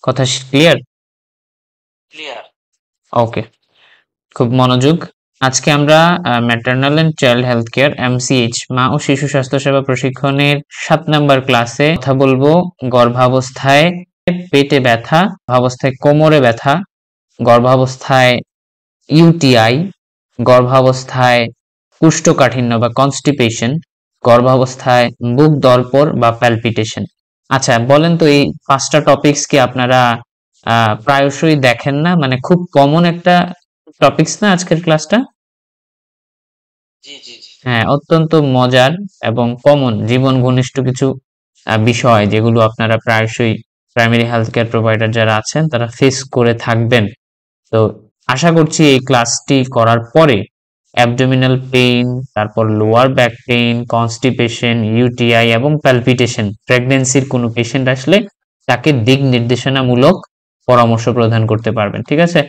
কথা clear? Clear. ওকে, খুব মনোযোগ। আজকে আমরা maternal and child health care MCH মা ও শিশু স্বাস্থ্য সেবা প্রশিক্ষণের 7 নাম্বার ক্লাসে কথা বলবো গর্ভাবস্থায় পেটে ব্যথা, গর্ভাবস্থায় কোমরে ব্যথা, গর্ভাবস্থায় ইউটিআই, গর্ভাবস্থায় কোষ্ঠকাঠিন্য বা কনস্টিপেশন, গর্ভাবস্থায় বুক ধড়ফড় বা প্যালপিটেশন। আচ্ছা বলেন তো, এই 5টা টপিকস কি আপনারা প্রায়শই দেখেন না? মানে খুব কমন একটা টপিকস না আজকের ক্লাসটা? জি জি জি। হ্যাঁ, অত্যন্ত মজার এবং কমন জীবন ঘনিষ্ঠ কিছু বিষয় যেগুলো আপনারা প্রায়শই প্রাইমারি হেলথ কেয়ার প্রোভাইডার যারা আছেন তারা ফেস করে থাকবেন। তো আশা করছি এই ক্লাসটি করার পরে অ্যাবডোমিনাল পেইন, তারপর lower back pain, constipation, UTI এবং প্যালপিটেশন, প্রেগন্যান্সির কোনো পেশেন্ট আসলে তাকে দিক নির্দেশনামূলক পরামর্শ প্রদান করতে পারবেন। ঠিক আছে?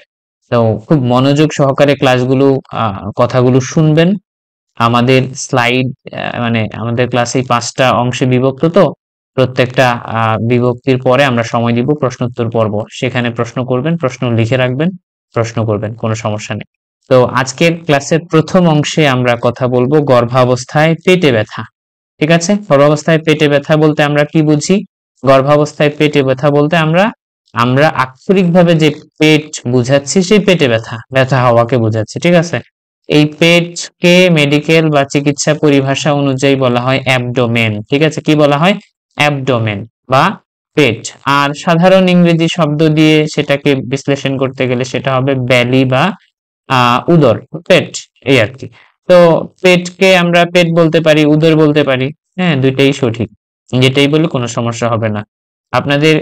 তো খুব মনোযোগ সহকারে ক্লাসগুলো কথাগুলো শুনবেন। আমাদের স্লাইড মানে আমাদের ক্লাসে 5টা অংশে বিভক্ত, তো প্রত্যেকটা বিভক্তির পরে আমরা সময় দিব প্রশ্নোত্তর পর্ব। সেখানে প্রশ্ন করবেন, প্রশ্ন লিখে রাখবেন, প্রশ্ন করবেন, কোনো সমস্যা নেই। তো আজকের ক্লাসের প্রথম অংশে আমরা কথা বলবো গর্ভাবস্থায় পেটে ব্যথা। ঠিক আছে? গর্ভাবস্থায় পেটে ব্যথা বলতে আমরা কি বুঝি? গর্ভাবস্থায় পেটে ব্যথা বলতে আমরা আমরা আক্ষরিকভাবে যে পেট বুঝাচ্ছি সেই পেটে ব্যথা, ব্যথা হওয়াকে বুঝাচ্ছি। ঠিক আছে? এই পেটকে মেডিকেল বা চিকিৎসা পরিভাষা অনুযায়ী বলা হয় অ্যাবডোমেন। ঠিক আছে? কি বলা হয়? অ্যাবডোমেন বা পেট। আর সাধারণ ইংরেজি শব্দ দিয়ে সেটাকে বিশ্লেষণ করতে গেলে সেটা হবে বেলি বা উদর, পেট, এই আর কি। তো পেটকে আমরা পেট বলতে পারি, উদর বলতে পারি। হ্যাঁ, দুইটাই সঠিক, যেটাই বলি কোনো সমস্যা হবে না। আপনাদের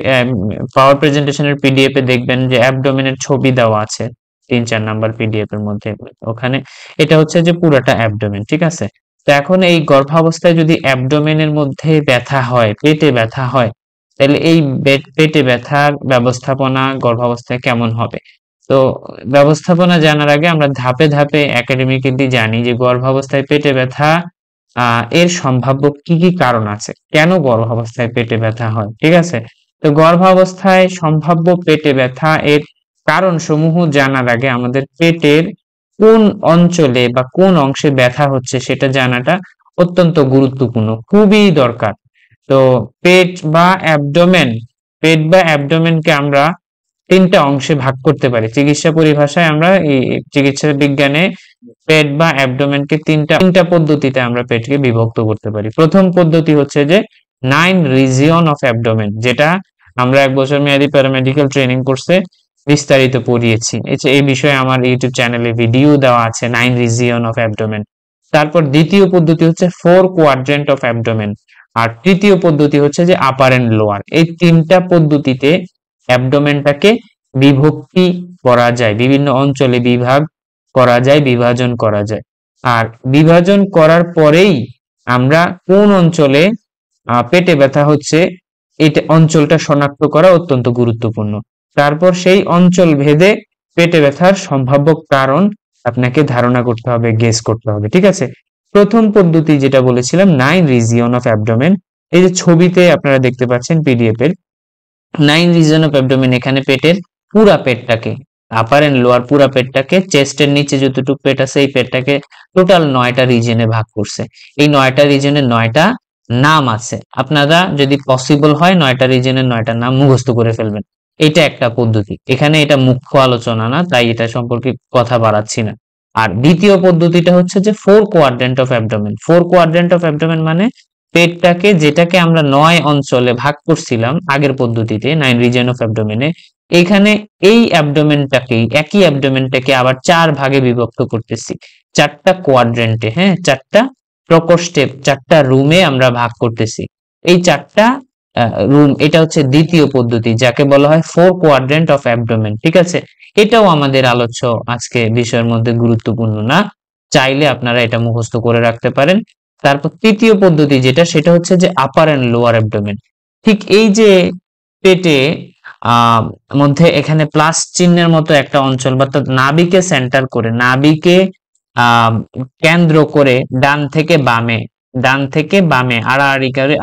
পাওয়ার প্রেজেন্টেশনের পিডিএফ এ দেখবেন যে অ্যাবডোমেনের ছবি দেওয়া আছে 3-4 নাম্বার পিডিএফ এর মধ্যে। ওখানে এটা হচ্ছে যে পুরাটা অ্যাবডোমেন। ঠিক আছে? তো এখন এই গর্ভাবস্থায় যদি অ্যাবডোমেনের মধ্যে ব্যথা হয়, পেটে ব্যথা হয়, তাহলে এই পেটে ব্যথার ব্যবস্থাপনা গর্ভাবস্থায় কেমন হবে? তো ব্যবস্থাপনা জানার আগে আমরা ধাপে ধাপে একাডেমিক্যালি জানি যে গর্ভাবস্থায় পেটে ব্যথা এর সম্ভাব্য কি কি কারণ আছে, কেন গর্ভাবস্থায় পেটে ব্যথা হয়। ঠিক আছে? তো গর্ভাবস্থায় সম্ভাব্য পেটে ব্যথা এর কারণ সমূহ জানার আগে আমাদের পেটের কোন অঞ্চলে বা কোন অংশে ব্যথা হচ্ছে সেটা জানাটা অত্যন্ত গুরুত্বপূর্ণ, খুবই দরকার। তো পেট বা অ্যাবডোমেনকে আমরা 3টা অংশে ভাগ করতে পারি। চিকিৎসা পরিভাষায় আমরা এই চিকিৎসা বিজ্ঞানে পেট বা অ্যাবডোমেনকে তিনটা পদ্ধতিতে আমরা পেটকে বিভক্ত করতে পারি। প্রথম পদ্ধতি হচ্ছে যে 9 রিজিয়ন অফ অ্যাবডোমেন, যেটা আমরা 1 বছর মেয়াদী প্যারামেডিক্যাল ট্রেনিং কোর্সে বিস্তারিত পড়িয়েছি। এই বিষয়ে আমার ইউটিউব চ্যানেলে ভিডিও দেওয়া আছে, 9 রিজিয়ন অফ অ্যাবডোমেন। তারপর দ্বিতীয় পদ্ধতি হচ্ছে 4 কোয়াড্রেন্ট অফ অ্যাবডোমেন, আর তৃতীয় পদ্ধতি হচ্ছে যে আপার এন্ড লোয়ার। এই 3টা পদ্ধতিতে অ্যাবডোমেনটাকে বিভক্তি করা যায়, বিভিন্ন অঞ্চলে বিভাগ করা যায়, বিভাজন করা যায়। আর বিভাজন করার পরেই আমরা কোন অঞ্চলে পেটে ব্যথা হচ্ছে এটা অঞ্চলটা শনাক্ত করা অত্যন্ত গুরুত্বপূর্ণ। তারপর সেই অঞ্চল ভেদে পেটে ব্যথার সম্ভাব্য কারণ আপনাকে ধারণা করতে হবে, গেস করতে হবে। ঠিক আছে? প্রথম পদ্ধতি যেটা বলেছিলাম 9 রিজিয়ন অফ অ্যাবডোমেন, এই যে ছবিতে আপনারা দেখতে পাচ্ছেন পিডিএফ এর 9 রিজন অফ অ্যাবডোমেন, এখানে পেটের পুরা পেটটাকে, আপার এন্ড লোয়ার পুরা পেটটাকে, চেস্টের নিচে যতটুকু পেট আছে এই পেটটাকে টোটাল 9টা রিজনে ভাগ করছে। এই 9টা রিজনের 9টা নাম আছে। আপনারা যদি পসিবল হয় 9টা রিজনের 9টা নাম মুখস্থ করে ফেলবেন। এটা একটা পদ্ধতি, এখানে এটা মুখ্য আলোচনা না, তাই এটা সম্পর্কে কথা বাড়াচ্ছি না। আর দ্বিতীয় পদ্ধতিটা হচ্ছে যে 4 quadrant of abdomen. 4 quadrant of abdomen মানে পেটটাকে, যেটাকে আমরা 9 অঞ্চলে ভাগ করছিলাম আগের পদ্ধতিতে 9 রিজন অফ অ্যাবডোমেনে, এখানে এই অ্যাবডোমেনটাকেই, একই অ্যাবডোমেনটাকে আবার 4 ভাগে বিভক্ত করতেছি, 4টা কোয়াড্রেন্টে। হ্যাঁ, 4টা প্রকোষ্ঠে, 4টা রুমে আমরা ভাগ করতেছি। এই 4টা রুম, এটা হচ্ছে দ্বিতীয় পদ্ধতি যাকে বলা হয় 4 কোয়াড্রেন্ট অফ অ্যাবডোমেন। ঠিক আছে? এটাও আমাদের আলোচ্য আজকে বিষয়ের মধ্যে গুরুত্বপূর্ণ না, চাইলে আপনারা এটা মুখস্থ করে রাখতে পারেন। তারপর তৃতীয় পদ্ধতি যেটা, সেটা হচ্ছে যে আপার এন্ড লোয়ার অ্যাবডোমেন। ঠিক এই যে পেটে মধ্যে এখানে প্লাস চিহ্নের মতো একটা অঞ্চল, বা নাভিকে সেন্টার করে, নাভিকে কেন্দ্র করে ডান থেকে বামে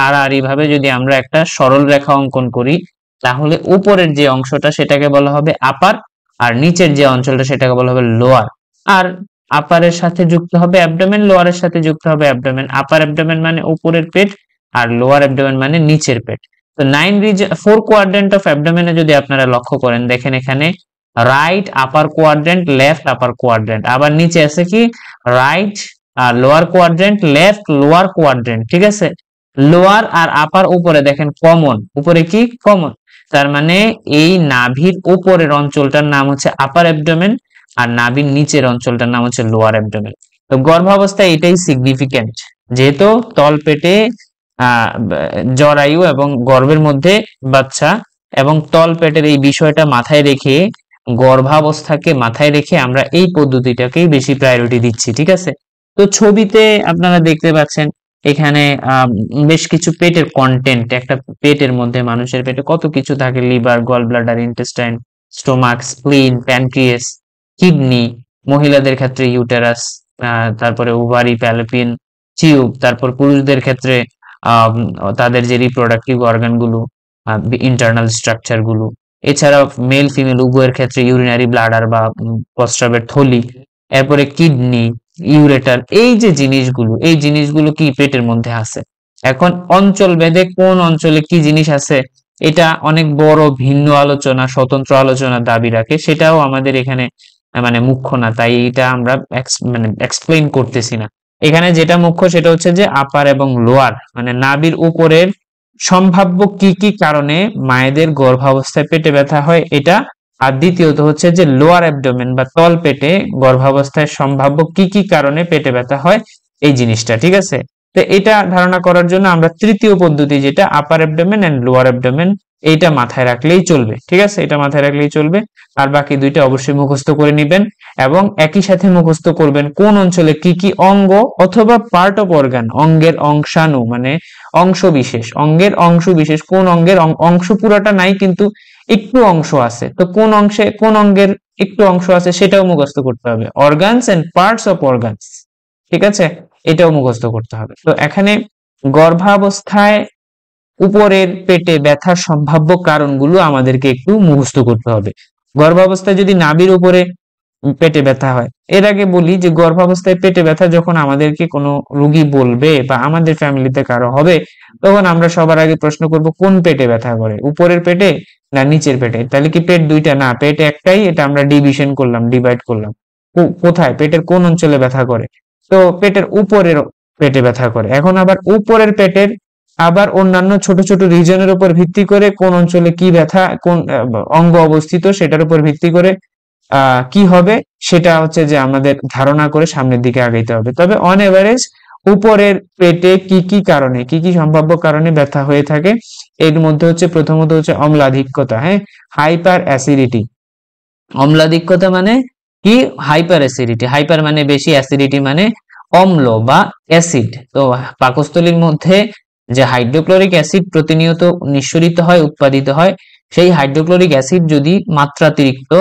আড়াআড়ি ভাবে যদি আমরা একটা সরল রেখা অঙ্কন করি, তাহলে উপরের যে অংশটা সেটাকে বলা হবে আপার, আর নিচের যে অঞ্চলটা সেটাকে বলা হবে লোয়ার। আর আপারের সাথে যুক্ত হবে অ্যাবডোমেন, লোয়ারের সাথে যুক্ত হবে অ্যাবডোমেন। আপার অ্যাবডোমেন মানে উপরের পেট, আর লোয়ার অ্যাবডোমেন মানে নিচের পেট। তো 4 কোয়াড্রেন্ট অফ অ্যাবডোমেনে যদি আপনারা লক্ষ্য করেন, দেখেন এখানে রাইট আপার কোয়াড্রেন্ট, লেফট আপার কোয়াড্রেন্ট, আবার নিচে আছে কি right lower quadrant, left lower quadrant, ঠিক আছে। লোয়ার আর আপার উপরে দেখেন কমন, উপরে কি কমন, তার মানে এই নাভির উপরের অঞ্চলটার নাম হচ্ছে আপার অ্যাবডোমেন, আর নাভির নিচের অঞ্চলটার নাম হচ্ছে লোয়ার অ্যাবডোমেন। তো গর্ভাবস্থায় এটাই সিগনিফিকেন্ট, যেহেতু তলপেটে জরায়ু এবং গর্ভের মধ্যে বাচ্চা, এবং তলপেটের এই বিষয়টা মাথায় রেখে, গর্ভাবস্থাকে মাথায় রেখে আমরা এই পদ্ধতিটাকেই বেশি প্রায়োরিটি দিচ্ছি, ঠিক আছে। তো ছবিতে আপনারা দেখতে পাচ্ছেন এখানে বেশ কিছু পেটের কন্টেন্ট, একটা পেটের মধ্যে মানুষের পেটে কত কিছু থাকে, liver, gall bladder, intestine, stomach, spleen, pancreas, kidney, মহিলাদের ক্ষেত্রে ইউটেরাস, তারপরে ওভারি, ফ্যালোপিয়ান টিউব, তারপর পুরুষদের ক্ষেত্রে তাদের যে রিপ্রোডাক্টিভ অর্গান গুলো, ইন্টারনাল স্ট্রাকচার গুলো, এছাড়াও মেল ফিমেল উভয়ের ক্ষেত্রে ইউরিনারি ব্লাডার বা প্রস্রাবের থলি, এরপরে কিডনি, ইউরেটার, এই যে জিনিসগুলো, এই জিনিসগুলো কি পেটের মধ্যে আছে। এখন অঞ্চল ভেদে কোন অঞ্চলে কি জিনিস আছে এটা অনেক বড় ভিন্ন আলোচনা, স্বতন্ত্র আলোচনা দাবি রাখে, সেটাও আমাদের এখানে মানে মুখ্য না, তাই এটা আমরা মানে এক্সপ্লেইন করতেছি না। এখানে যেটা মুখ্য সেটা হচ্ছে যে আপার এবং লোয়ার, মানে নাভির উপরের সম্ভাব্য কি কি কারণে মায়েদের গর্ভাবস্থায় পেটে ব্যথা হয় এটা, আর দ্বিতীয়ত হচ্ছে যে লোয়ার অ্যাবডোমেন বা তল পেটে গর্ভাবস্থায় সম্ভাব্য কি কি কারণে পেটে ব্যথা হয় এই জিনিসটা, ঠিক আছে। তো এটা ধারণা করার জন্য আমরা তৃতীয় পদ্ধতি, যেটা upper abdomen and lower abdomen, এইটা মাথায় রাখলেই চলবে, ঠিক আছে, এটা মাথায় রাখলেই চলবে। আর বাকি দুইটা অবশ্যই মুখস্থ করে নিবেন, এবং একই সাথে মুখস্থ করবেন কোন অঞ্চলে কি কি অঙ্গ অথবা পার্ট অফ অর্গান, অঙ্গের অংশাণু মানে অংশ বিশেষ, অঙ্গের অংশ বিশেষ, কোন অঙ্গের অংশ পুরাটা নাই কিন্তু একটু অংশ আছে, তো কোন অংশে কোন অঙ্গের একটু অংশ আছে সেটাও মুখস্থ করতে হবে। Organs and parts of organs, ঠিক আছে, এটাও মুখস্থ করতে হবে। তো এখানে গর্ভাবস্থায় উপরের পেটে ব্যথার সম্ভাব্য কারণগুলো আমাদেরকে একটু মুখস্থ করতে হবে। গর্ভাবস্থায় যদি নাভির উপরে পেটে ব্যথা হয়, এর আগে বলি যে গর্ভাবস্থায় পেটে ব্যথা যখন আমাদেরকে কোনো রোগী বলবে বা আমাদের ফ্যামিলিতে কারো হবে, তখন আমরা সবার আগে প্রশ্ন করব কোন পেটে ব্যথা করে, উপরের পেটে না নিচের পেটে। তাহলে কি পেট দুইটা? না, পেট একটাই, এটা আমরা ডিভিশন করলাম, ডিভাইড করলাম। কোথায়, পেটের কোন অঞ্চলে ব্যথা করে? তো পেটের উপরের পেটে ব্যথা করে। এখন আবার উপরের পেটের আবার অন্যান্য ছোট ছোট রিজনের উপর ভিত্তি করে কোন অঞ্চলে কি ব্যথা, কোন অঙ্গ অবস্থিত সেটার উপর ভিত্তি করে কি হবে সেটা হচ্ছে যে আমাদের ধারণা করে সামনের দিকে আগাইতে হবে। তবে অন এভারেজ উপরের পেটে কি কি কারণে, কি কি সম্ভাব্য কারণে ব্যথা হয়ে থাকে, এর মধ্যে হচ্ছে প্রথমত হচ্ছে অম্লাধিক্যতা, হ্যাঁ, হাইপার অ্যাসিডিটি। অম্লাধিক্যতা মানে কি? Hyper acidity. হাইপার মানে বেশি, অ্যাসিডিটি মানে অম্ল বা অ্যাসিড। তো পাকস্থলীর মধ্যে যে হাইড্রোক্লোরিক অ্যাসিড প্রতিনিয়ত নিঃসরিত হয়, উৎপাদিত হয়, সেই হাইড্রোক্লোরিক অ্যাসিড যদি মাত্রাতিরিক্ত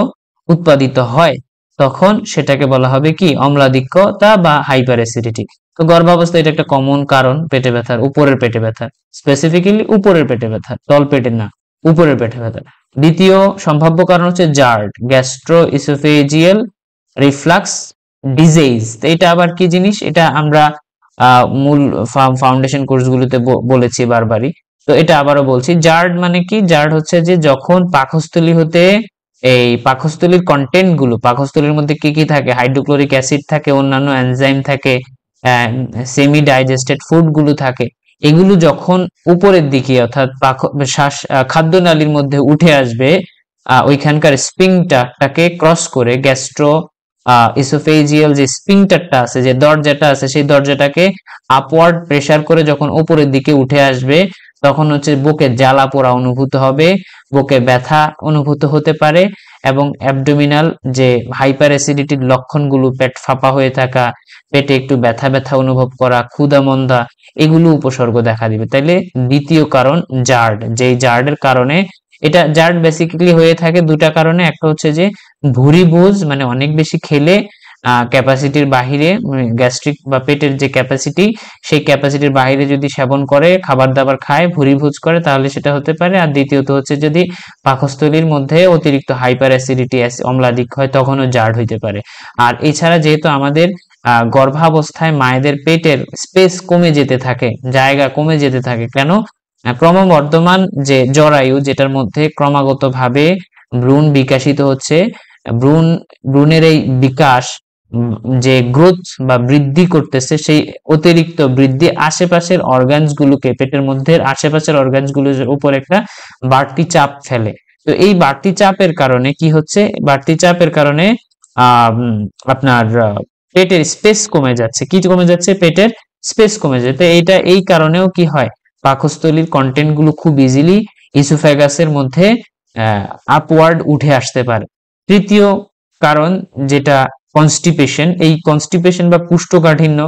উৎপাদিত হয় তখন সেটাকে বলা হবে কি? অম্লাধিক্যতা বা হাইপার অ্যাসিডিটি। তো গর্ভাবস্থা এটা একটা কমন কারণ পেটে ব্যথার, উপরের পেটে ব্যথার, স্পেসিফিক্যালি উপরের পেটে ব্যথা, তল পেটে না, উপরের পেটে ব্যথা। দ্বিতীয় সম্ভাব্য কারণ হচ্ছে জার্ড, গ্যাস্ট্রো ইসোফেজিয়াল রিফ্লাক্স ডিজিজ। এটা আবার কি জিনিস? এটা আমরা মূল ফাউন্ডেশন কোর্সগুলোতে বলেছি বারবারই, তো এটা আবারও বলছি। জার্ড মানে কি? জার্ড হচ্ছে যে যখন পাকস্থলী হতে এই পাকস্থলীর কন্টেন্ট গুলো, পাকস্থলীর মধ্যে কি কি থাকে, হাইড্রোক্লোরিক অ্যাসিড থাকে, অন্যান্য এনজাইম থাকে, সেমি ডাইজেস্টেড ফুড গুলো থাকে, এগুলো যখন উপরের দিকে অর্থাৎ খাদ্যনালীর মধ্যে উঠে আসবে, ওইখানকার স্পিংটারটাকে ক্রস করে গ্যাস্ট্রো ইসোফেজিয়াল যে স্পিংটারটা আছে, যে দরজাটা আছে, সেই দরজাটাকে আপওয়ার্ড প্রেসার করে যখন উপরের দিকে উঠে আসবে, তখন হচ্ছে বুকে জ্বালা পোড়া অনুভূত হবে, বুকে ব্যথা অনুভূত হতে পারে, এবং অ্যাবডোমিনাল যে হাইপার অ্যাসিডিটির লক্ষণগুলো, পেট ফাঁপা হয়ে থাকা, পেটে একটু ব্যথা ব্যথা অনুভব করা, ক্ষুধা মন্দা, এগুলো উপসর্গ দেখা দিবে। তাইলে দ্বিতীয় কারণ জার্ড, যেই জার্ডের কারণে, এটা জার্ড বেসিক্যালি হয়ে থাকে দুটা কারণে। একটা হচ্ছে যে ভুরিভোজ মানে অনেক বেশি খেলে ক্যাপাসিটির বাহিরে, গ্যাস্ট্রিক বা পেটের যে ক্যাপাসিটি, সেই ক্যাপাসিটির বাহিরে যদি সেবন করে, খাবার দাবার খায়, ভুরিভোজ করে, তাহলে সেটা হতে পারে। আর দ্বিতীয়ত হচ্ছে যদি পাকস্থলীর মধ্যে অতিরিক্ত হাইপার অ্যাসিডিটি, অম্লাদিক হয়, তখনও জার্ড হইতে পারে। আর এছাড়া যেহেতু আমাদের গর্ভাবস্থায় মায়েদের পেটের স্পেস কমে যেতে থাকে, জায়গা কমে যেতে থাকে, কেন? ক্রমবর্ধমান যে জরায়ু, যেটার মধ্যে ক্রমাগত ভাবে ভ্রূণ বিকাশিত হচ্ছে, ভ্রূণ ভ্রূণের এই বিকাশ, যে গ্রোথ বা বৃদ্ধি করতেছে, সেই অতিরিক্ত বৃদ্ধি আশেপাশের অর্গানস গুলোকে, পেটের মধ্যে আশেপাশের অর্গানস গুলোর উপর একটা বাড়তি চাপ ফেলে। তো এই বাড়তি চাপের কারণে কি হচ্ছে? বাড়তি চাপের কারণে আপনার পেটের স্পেস কমে যাচ্ছে। কি কমে যাচ্ছে? পেটের স্পেস কমে যাচ্ছে। তো এইটা এই কারণেও কি হয়? পাকস্থলীর কন্টেন্ট গুলো খুব ইজিলি ইসোফেগাসের মধ্যে আপওয়ার্ড উঠে আসতে পারে। তৃতীয় কারণ যেটা কনস্টিপেশন, এই কনস্টিপেশন বা কোষ্ঠকাঠিন্য,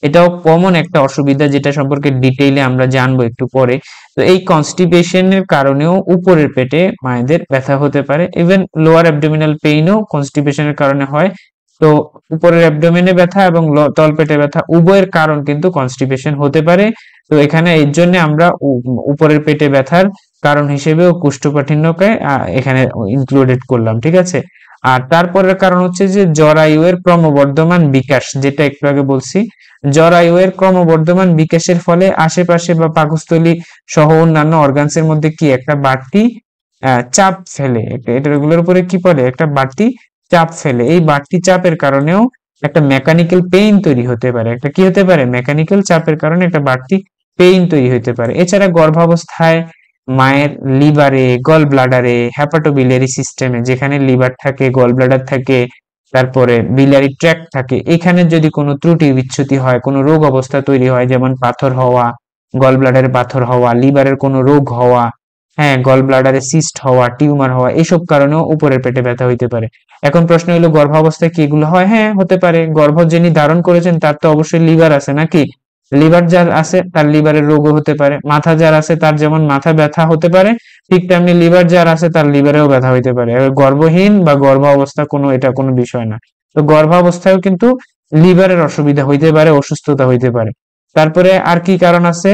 এটাও কমন একটা অসুবিধা, যেটা সম্পর্কে ডিটেইলে আমরা জানবো একটু পরে। তো এই কনস্টিপেশনের কারণেও উপরের পেটে মায়েদের ব্যথা হতে পারে। ইভেন লোয়ার অ্যাবডোমিনাল পেইনও কনস্টিপেশনের কারণে হয়। তো উপরের অ্যাবডোমেনে ব্যথা এবং তলপেটে ব্যথা উভয়ের কারণ কিন্তু কনস্টিপেশন হতে পারে। তো এখানে এর জন্য আমরা উপরের পেটে ব্যথার কারণ হিসেবেও কোষ্ঠকাঠিন্যকে এখানে ইনক্লুডেড করলাম, ঠিক আছে। আর তারপরের কারণ হচ্ছে যে জরায়ুয়ের ক্রমবর্ধমান বিকাশ, যেটা একটু আগে বলছি। জরায়ুয়ের ক্রমবর্ধমান বিকাশের ফলে আশেপাশে বা পাকস্থলী সহ অন্যান্য অর্গানসের মধ্যে কি একটা বাড়তি চাপ ফেলে, এটাগুলোর উপরে কি পড়ে? একটা বাড়তি চাপ ফেলে। এই বাড়তি চাপের কারণেও একটা মেকানিক্যাল পেইন তৈরি হতে পারে। একটা কি হতে পারে? মেকানিক্যাল চাপের কারণে একটা বাড়তি পেইন তৈরি হতে পারে। এছাড়া গর্ভাবস্থায় মায়ের লিভারে, গল ব্লাডারে, হ্যাপাটোবিলিয়ারি সিস্টেমে, যেখানে লিভার থাকে, গল ব্লাডার থাকে, তারপরে biliary ট্র্যাক্ট থাকে, এখানে যদি কোনো ত্রুটি বিচ্যুতি হয়, কোনো রোগ অবস্থা তৈরি হয়, যেমন পাথর হওয়া, গল ব্লাডারে পাথর হওয়া, লিভারের কোনো রোগ হওয়া, হ্যাঁ, গল ব্লাডারে সিস্ট হওয়া, টিউমার হওয়া, এইসব কারণেও উপরের পেটে ব্যথা হইতে পারে। এখন প্রশ্ন হলো, গর্ভাবস্থায় কি এগুলো হয়? হ্যাঁ, হতে পারে। গর্ভ যিনি ধারণ করেছেন তার তো অবশ্যই লিভার আছে নাকি? লিভার যার আছে তার লিভারের রোগও হতে পারে। মাথা যার আছে তার যেমন মাথা ব্যথা হতে পারে, ঠিক তেমনি লিভার যার আছে তার লিভারেও ব্যথা হইতে পারে। গর্ভহীন বা গর্ভাবস্থা এটা কোনো বিষয় না। তো গর্ভাবস্থায়ও কিন্তু লিভারের অসুবিধা হইতে পারে, অসুস্থতা হইতে পারে। তারপরে আর কি কারণ আছে?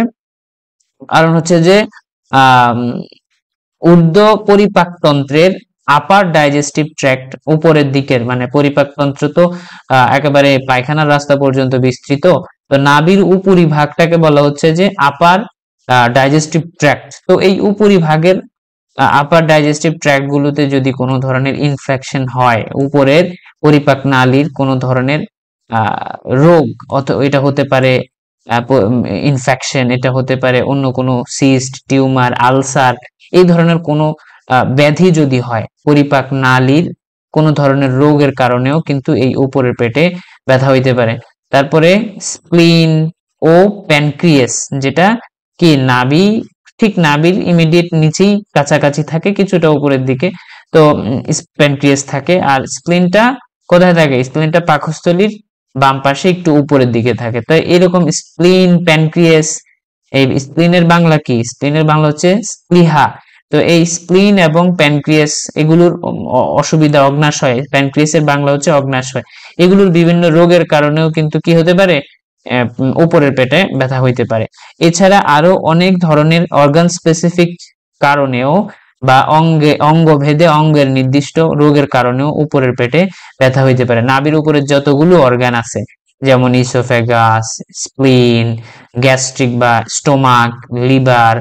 কারণ হচ্ছে যে আহ ঊর্ধ্ব পরিপাকতন্ত্রের আপার ডাইজেস্টিভ ট্র্যাক্ট, উপরের দিকের, মানে পরিপাকতন্ত্র তো একেবারে পায়খানার রাস্তা পর্যন্ত বিস্তৃত। তো নাভির উপরিভাগটাকে বলা হচ্ছে যে আপার ডাইজেস্টিভ ট্র্যাক্ট। তো এই উপরিভাগের আপার ডাইজেস্টিভ ট্র্যাক্ট গুলোতে যদি কোনো ধরনের ইনফেকশন হয়, উপরের পরিপাক নালীর কোনো ধরনের রোগ, অথবা এটা হতে পারে ইনফেকশন, এটা হতে পারে অন্য কোনো সিস্ট, টিউমার, আলসার, এই ধরনের কোনো ব্যাধি যদি হয়, পরিপাক নালীর কোনো ধরনের রোগের কারণেও কিন্তু এই উপরের পেটে ব্যথা হইতে পারে। তারপরে স্প্লিন ও প্যানক্রিয়াস, যেটা কি নাভি, ঠিক নাভির ইমিডিয়েট নিচেই কাছাকাছি থাকে, কিছুটা উপরের দিকে। তো প্যানক্রিয়াস থাকে। আর স্প্লিনটা কোথায় থাকে? স্প্লিনটা পাকস্থলীর বাম পাশে একটু উপরের দিকে থাকে। তাই এরকম স্প্লিন, প্যানক্রিয়াস, এই স্প্লিনের বাংলা কি? স্প্লিনের বাংলা হচ্ছে স্প্লিহা। তো এই স্প্লিন এবং প্যানক্রিয়াস, এগুলোর অসুবিধা, অগ্নাশয়, প্যানক্রিয়াসের বাংলা হচ্ছে অগ্নাশয়, এগুলোর বিভিন্ন রোগের কারণেও কিন্তু কি হতে পারে? উপরের পেটে ব্যথা হইতে পারে। এছাড়া আরো অনেক ধরনের অর্গান স্পেসিফিক কারণেও বা অঙ্গভেদে অঙ্গের নির্দিষ্ট রোগের কারণেও উপরের পেটে ব্যথা হইতে পারে। নাভির উপরে যতগুলো অর্গান আছে, যেমন ইসোফেগাস, স্প্লিন, গ্যাস্ট্রিক বা stomach, liver,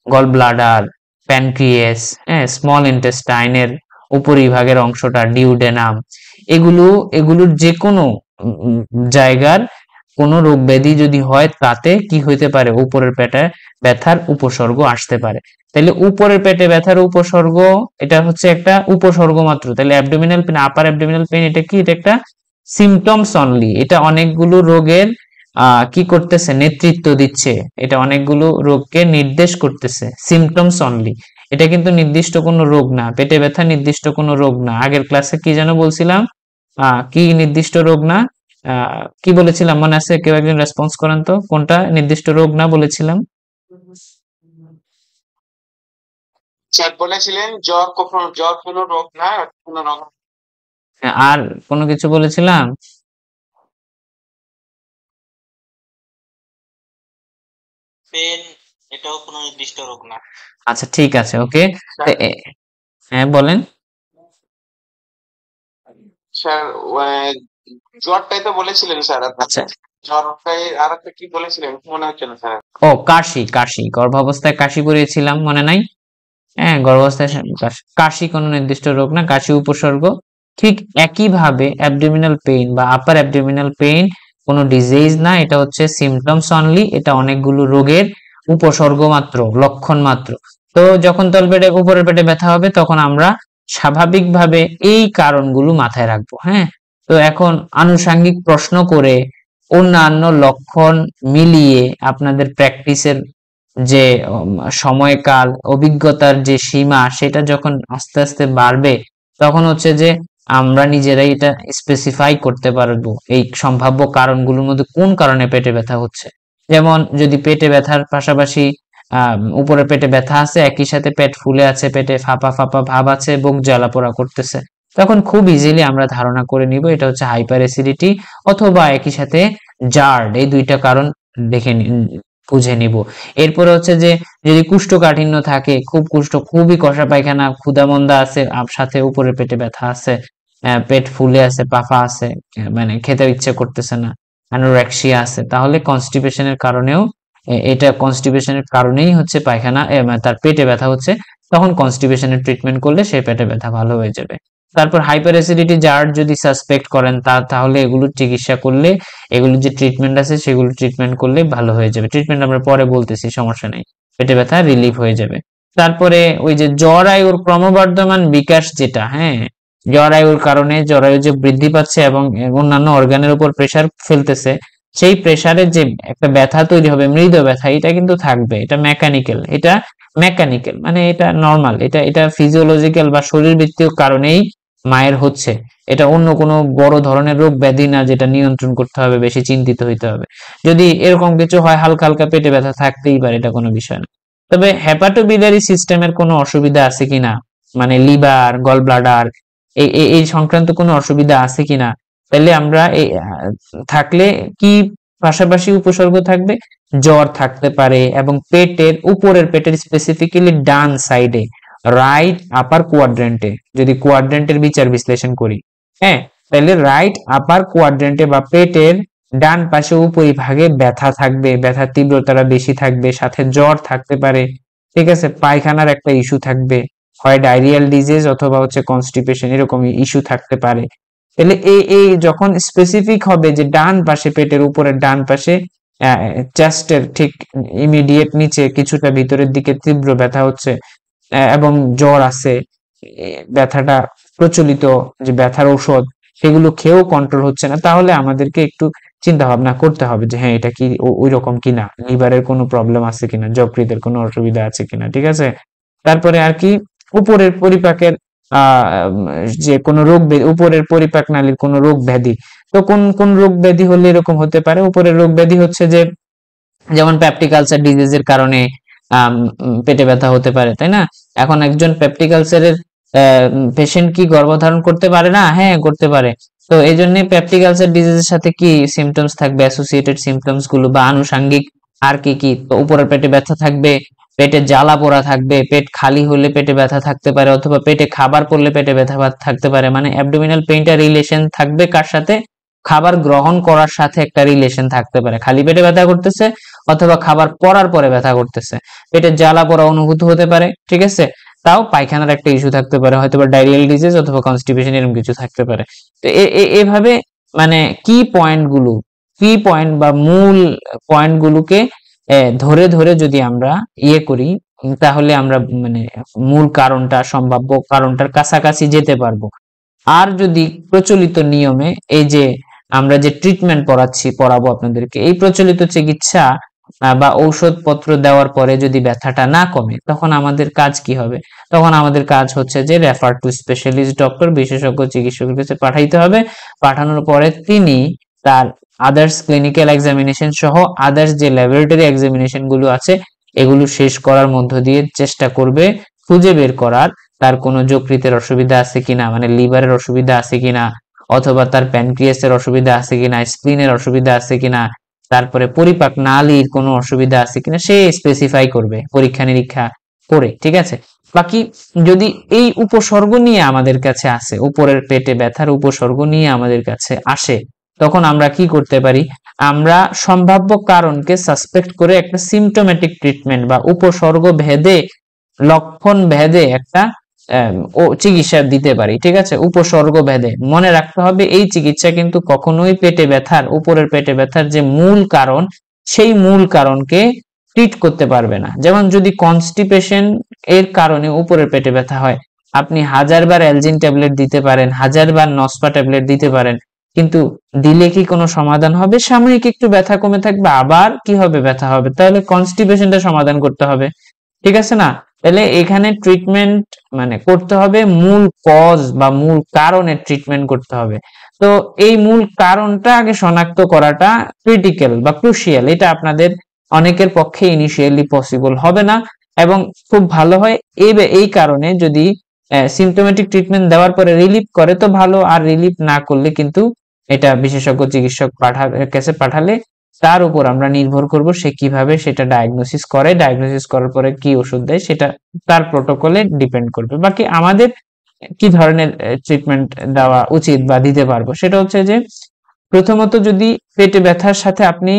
gall bladder, pancreas, হ্যাঁ, স্মল ইন্টেস্টাইনের উপরিভাগের অংশটা, ডিউডেনাম, এগুলোর যে কোনো জায়গার কোনো রোগ ব্যাধি যদি হয়, তাতে কি হইতে পারে? উপরের পেটে ব্যথার উপসর্গ আসতে পারে। তাহলে উপরের পেটে ব্যথার উপসর্গ, এটা হচ্ছে একটা উপসর্গ মাত্র। তাহলে abdominal pain, upper abdominal pain, এটা কি? এটা একটা সিমটমস অনলি। এটা অনেকগুলো রোগের কি করতেছে? নেতৃত্ব দিচ্ছে। এটা অনেকগুলো রোগকে নির্দেশ করতেছে। সিমটমস অনলি, এটা কিন্তু নির্দিষ্ট কোনো রোগ না। পেটে ব্যথা নির্দিষ্ট কোনো রোগ না। আগের ক্লাসে কি যেন বলছিলাম? কি নির্দিষ্ট রোগ না? কি বলেছিলাম মনে আছে? কেউ একজন রেসপন্স করেন তো, কোনটা নির্দিষ্ট রোগ না বলেছিলাম? স্যার বলেছিলেন জ্বর কোনো রোগ না, কোনো রোগ। আর কোনো কিছু বলেছিলাম? পেন এটাও কোনো নির্দিষ্ট রোগ না। আচ্ছা ঠিক আছে, ওকে। স্যার হ্যাঁ বলেন। স্যার জ্বরটাই তো বলেছিলেন স্যার আপনি। আচ্ছা, জ্বরটাই আর একটা কি বলেছিলেন মনে হচ্ছে না স্যার। ও কাশি, কাশি গর্ভাবস্থায় কাশি করিয়েছিলাম, মনে নাই? হ্যাঁ, গর্ভাবস্থায় কাশি, কাশি কোনো নির্দিষ্ট রোগ না, কাশি উপসর্গ। ঠিক একইভাবে অ্যাবডোমিনাল পেইন বা আপার অ্যাবডোমিনাল পেইন কোনো ডিজিজ না, এটা হচ্ছে সিমটমস অনলি, এটা অনেকগুলো রোগের উপসর্গ মাত্র, লক্ষণ মাত্র। তো যখন তলপেটে উপরের পেটে ব্যথা হবে তখন আমরা স্বাভাবিকভাবে এই কারণগুলো মাথায় রাখবো। হ্যাঁ, তো এখন আনুষঙ্গিক প্রশ্ন করে অন্যান্য লক্ষণ মিলিয়ে আপনাদের প্র্যাকটিসের যে সময়কাল, অভিজ্ঞতার যে সীমা, সেটা যখন আস্তে আস্তে বাড়বে তখন হচ্ছে যে আমরা নিজেরাই এটা স্পেসিফাই করতে পারবো এই সম্ভাব্য কারণগুলোর মধ্যে কোন কারণে পেটে ব্যথা হচ্ছে। যেমন যদি পেটে ব্যথার পাশাপাশি উপরের পেটে ব্যথা আছে, একই সাথে পেট ফুলে আছে, পেটে ফাঁপা ফাঁপা ভাব আছে, বুক জ্বালা পোড়া করতেছে, তখন খুব ইজিলি আমরা ধারণা করে নিব এটা হচ্ছে হাইপার অ্যাসিডিটি অথবা একই সাথে জার্ড, এই দুইটা কারণ দেখে বুঝে নিব। এরপরে হচ্ছে যে যদি কুষ্ঠকাঠিন্য থাকে, খুব কুষ্ঠ, খুবই কষা পায়খানা, ক্ষুধামন্দা আছে, সাথে উপরের পেটে ব্যথা আছে, পেট ফুলে আছে, পাফা আছে, মানে খেতে ইচ্ছে করতেছে না, অ্যানোরেক্সিয়া আছে, তাহলে কনস্টিপেশনের কারণেও এটা কনস্টিপেশনের কারণেই হচ্ছে পায়খানা, মানে তার পেটে ব্যথা হচ্ছে, তখন কনস্টিপেশনের ট্রিটমেন্ট করলে সেই পেটে ব্যথা ভালো হয়ে যাবে। তারপর হাইপার অ্যাসিডিটি জার যদি সাসপেক্ট করেন তাহলে এগুলোর চিকিৎসা করলে, এগুলোর যে ট্রিটমেন্ট আছে সেগুলো ট্রিটমেন্ট করলে ভালো হয়ে যাবে। ট্রিটমেন্ট আমরা পরে বলতেছি, সমস্যা নেই, পেটে ব্যথা রিলিফ হয়ে যাবে। তারপরে ওই যে জরায়ুর ক্রমবর্ধমান বিকাশ যেটা, হ্যাঁ, জরায়ুর কারণে জরায়ু যে বৃদ্ধি পাচ্ছে এবং অন্যান্য অর্গানের উপর প্রেসার ফেলতেছে, সেই প্রেসারের যে একটা ব্যথা তৈরি হবে, মৃদু ব্যথা, এটা কিন্তু থাকবে, এটা মেকানিক্যাল, মানে এটা নর্মাল, এটা ফিজিওলজিক্যাল বা শরীরবৃত্তীয় কারণেই মায়ের হচ্ছে, এটা অন্য কোনো বড় ধরনের রোগ ব্যাধি না যেটা নিয়ন্ত্রণ করতে হবে, বেশি চিন্তিত হইতে হবে। যদি এরকম কিছু হয়, হালকা হালকা পেটে ব্যথা থাকতেই পারে, এটা কোনো বিষয় না। তবে হেপাটোবিলিয়ারি সিস্টেমের কোনো অসুবিধা আছে কিনা, মানে লিভার, গল ব্লাডার, এই সংক্রান্ত কোনো অসুবিধা আছে কিনা, তাহলে আমরা থাকলে কি পাশাপাশি উপসর্গ থাকবে, জ্বর থাকতে পারে এবং পেটের উপরের পেটের স্পেসিফিক্যালি ডান সাইডে, রাইট আপার কোয়াড্রেন্টে, যদি কোয়াড্রেন্টের বিচার বিশ্লেষণ করি, হ্যাঁ, তাহলে রাইট আপার কোয়াড্রেন্টে বা পেটের ডান পাশে উপরিভাগে ব্যথা থাকবে, ব্যথার তীব্রতাটা বেশি থাকবে, সাথে জ্বর থাকতে পারে, ঠিক আছে, পায়খানার একটা ইস্যু থাকবে, হয় ডায়রিয়াল ডিজিজ অথবা হচ্ছে কনস্টিপেশন, এরকম ইস্যু থাকতে পারে। তাহলে এই যখন স্পেসিফিক হবে যে ডান পাশে, পেটের উপরের ডান পাশে, চেস্টের ঠিক ইমিডিয়েট নিচে কিছুটা ভিতরের দিকে তীব্র ব্যথা হচ্ছে এবং জ্বর আছে, ব্যথাটা প্রচলিত যে ব্যথার ঔষধ সেগুলো খেয়েও কন্ট্রোল হচ্ছে না, তাহলে আমাদেরকে একটু চিন্তা ভাবনা করতে হবে যে হ্যাঁ, এটা কি ওই রকম কিনা, লিভারের কোনো প্রবলেম আছে কিনা, যকৃতের কোনো অসুবিধা আছে কিনা, ঠিক আছে। তারপরে আর কি, উপরের পরিপাকের যে কোনো রোগ, উপরের পরিপাক নালীর কোনো রোগ ব্যাধি, তো কোন কোন রোগ ব্যাধি হলে এরকম হতে পারে, উপরের রোগ ব্যাধি হচ্ছে যে যেমন পেপটিক আলসার ডিজিজের কারণে পেটে ব্যথা হতে পারে, তাই না? এখন একজন পেপটিক আলসারের পেশেন্ট কি গর্ভধারণ করতে পারে না? হ্যাঁ, করতে পারে। তো এই জন্য পেপটিক আলসার ডিজিজের সাথে কি সিমটমস থাকবে, অ্যাসোসিয়েটেড সিমটমস গুলো বা আনুষঙ্গিক আর কি কি, তো উপরের পেটে ব্যথা থাকবে, পেটে জ্বালা পোড়া থাকবে, পেট খালি হলে পেটে ব্যথা থাকতে পারে, অথবা পেটে খাবার পড়লে পেটে ব্যথা থাকতে পারে, মানে অ্যাবডোমিনাল পেইনটা রিলেশন থাকবে কার সাথে, খাবার গ্রহণ করার সাথে একটা রিলেশন থাকতে পারে, খালি পেটে ব্যথা করতেছে অথবা খাবার পড়ার পরে ব্যথা করতেছে, পেটের জ্বালা পোড়া অনুভূত হতে পারে, ঠিক আছে, তাও পায়খানার একটা ইস্যু থাকতে পারে, হয়তো বা ডায়রিয়াল ডিজিজ অথবা কনস্টিপেশন, এরকম কিছু থাকতে পারে। তো এভাবে মানে কি পয়েন্ট বা মূল পয়েন্ট গুলোকে ধরে ধরে যদি আমরা করি, তাহলে আমরা মানে মূল কারণটা, সম্ভাব্য কারণটার কাছাকাছি যেতে পারবো। আর যদি প্রচলিত নিয়মে এই যে আমরা যে ট্রিটমেন্ট পড়াবো আপনাদেরকে, এই প্রচলিত চিকিৎসা বা ঔষধপত্র দেওয়ার পরে যদি ব্যথাটা না কমে, তখন আমাদের কাজ কি হবে? তখন আমাদের কাজ হচ্ছে যে রেফার টু স্পেশালিস্ট ডক্টর, বিশেষজ্ঞ চিকিৎসকের কাছে পাঠাইতে হবে। পাঠানোর পরে তিনি তার আদার্স ক্লিনিক্যাল এক্সামিনেশন সহ আদার্স যে ল্যাবরেটরি এক্সামিনেশন গুলো আছে এগুলো শেষ করার মধ্য দিয়ে চেষ্টা করবে খুঁজে বের করার তার কোনো যকৃতের অসুবিধা আছে কিনা, মানে লিভারের অসুবিধা আছে কিনা, অথবা তার প্যানক্রিয়াসের অসুবিধা আছে কিনা, স্প্লিনের অসুবিধা আছে কিনা, তারপরে পরিপাক নালীর কোনো অসুবিধা আছে কিনা সে স্পেসিফাই করবে পরীক্ষা নিরীক্ষা করে, ঠিক আছে। বাকি যদি এই উপসর্গ নিয়ে আমাদের কাছে আসে, উপরের পেটে ব্যথার উপসর্গ নিয়ে আমাদের কাছে আসে, তখন আমরা কি করতে পারি, আমরা সম্ভাব্য কারণকে সাসপেক্ট করে একটা সিমটোমেটিক ট্রিটমেন্ট বা উপসর্গ ভেদে লক্ষণ ভেদে একটা চিকিৎসা দিতে পারি, ঠিক আছে। উপসর্গ ভেদে মনে রাখতে হবে এই চিকিৎসা কিন্তু কখনোই পেটে ব্যথার, উপরের পেটে ব্যথার যে মূল কারণ সেই মূল কারণকে ট্রিট করতে পারবে না। যেমন যদি কনস্টিপেশন এর কারণে উপরের পেটে ব্যথা হয়, আপনি 1000 বার অ্যালজিন ট্যাবলেট দিতে পারেন, 1000 বার নসপা ট্যাবলেট দিতে পারেন, কিন্তু দিলে কি কোনো সমাধান হবে? সাময়িক একটু ব্যথা কমে থাকবে, আবার কি হবে, ব্যথা হবে। তাহলে কনস্টিপেশনটা সমাধান করতে হবে, ঠিক আছে না? তাহলে এখানে ট্রিটমেন্ট মানে করতে হবে মূল কজ বা মূল কারণের ট্রিটমেন্ট করতে হবে। তো এই মূল কারণটা আগে শনাক্ত করাটা ক্রিটিক্যাল বা ক্রুশিয়াল। এটা আপনাদের অনেকের পক্ষে ইনিশিয়ালি পসিবল হবে না, এবং খুব ভালো হয় এই কারণে যদি সিমটোমেটিক ট্রিটমেন্ট দেওয়ার পরে রিলিফ করে তো ভালো, আর রিলিফ না করলে কিন্তু এটা বিশেষজ্ঞ চিকিৎসক কাছে পাঠালে তার উপর আমরা নির্ভর করব সে কিভাবে সেটা ডায়াগনোসিস করে, ডায়াগনোসিস করার পরে কি ওষুধ দেয় সেটা তার প্রোটোকলে ডিপেন্ড করবে। বাকি আমাদের কি ধরনের ট্রিটমেন্ট দেওয়া উচিত বা দিতে পারবো সেটা হচ্ছে যে, প্রথমত যদি পেটে ব্যথার সাথে আপনি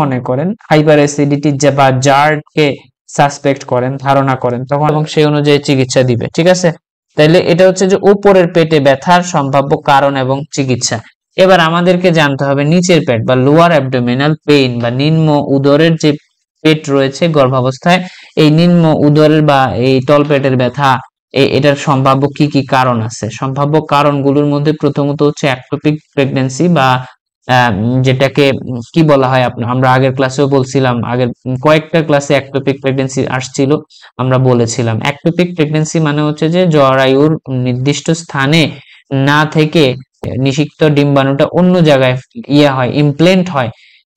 মনে করেন হাইপার অ্যাসিডিটি বা জার্ডকে সাসপেক্ট করেন, ধারণা করেন, তখন এবং সেই অনুযায়ী চিকিৎসা দিবে, ঠিক আছে। তাইলে এটা হচ্ছে যে উপরের পেটে ব্যথার সম্ভাব্য কারণ এবং চিকিৎসা। এবার আমাদেরকে জানতে হবে নিচের পেট বা লোয়ার অ্যাবডোমিনাল পেইন বা নিম্ন উদরের যে পেট রয়েছে গর্ভাবস্থায়, এই নিম্ন উদরের বা এই তলপেটের ব্যথা এটার সম্ভাব্য কি কি কারণ আছে। সম্ভাব্য কারণগুলোর মধ্যে প্রথমত হচ্ছে অ্যাক্টোপিক প্রেগন্যান্সি বা যেটাকে কি বলা হয়, আমরা আগের ক্লাসেও বলছিলাম, আগের কয়েকটা ক্লাসে অ্যাক্টোপিক প্রেগন্যান্সি আসছিল, আমরা বলেছিলাম অ্যাক্টোপিক প্রেগন্যান্সি মানে হচ্ছে যে জরায়ুর নির্দিষ্ট স্থানে না থেকে নিষিক্ত ডিম্বাণুটা অন্য জায়গায় হয়, ইমপ্লেন্ট হয়